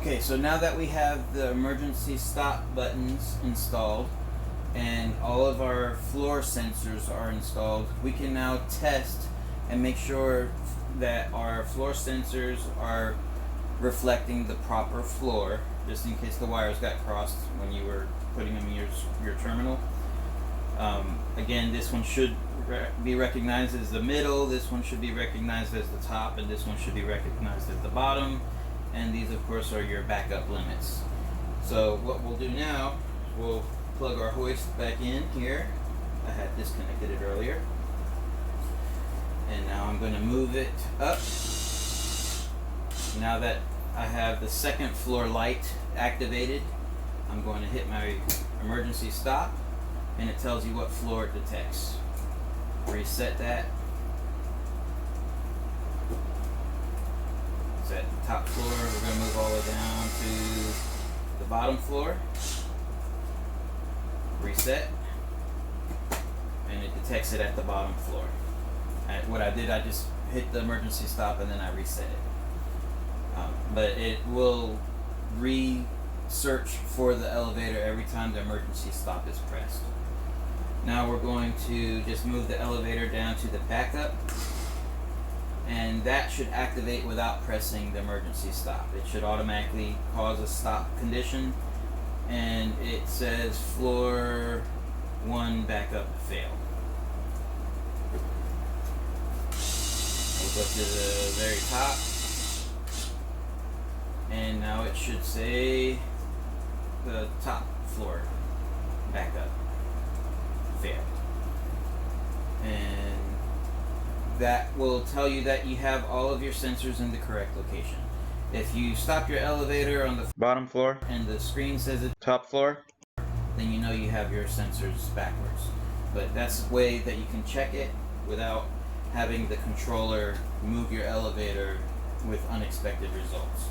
Okay, so now that we have the emergency stop buttons installed and all of our floor sensors are installed, we can now test and make sure that our floor sensors are reflecting the proper floor, just in case the wires got crossed when you were putting them in your terminal. Again, this one should be recognized as the middle, this one should be recognized as the top, and this one should be recognized as the bottom. And these, of course, are your backup limits. So what we'll do now, we'll plug our hoist back in here. I had disconnected it earlier. And now I'm going to move it up. Now that I have the second floor light activated, I'm going to hit my emergency stop, and it tells you what floor it detects. Reset that. It's at the top floor. We're going to move all the way down to the bottom floor. Reset. And it detects it at the bottom floor. And what I did, I just hit the emergency stop and then I reset it. But it will re-search for the elevator every time the emergency stop is pressed. Now we're going to just move the elevator down to the backup, and that should activate without pressing the emergency stop. It should automatically cause a stop condition, and it says floor 1 backup failed. We'll go to the very top, and now it should say the top floor backup failed. And that will tell you that you have all of your sensors in the correct location. If you stop your elevator on the bottom floor and the screen says it's top floor, then you know you have your sensors backwards. But that's a way that you can check it without having the controller move your elevator with unexpected results.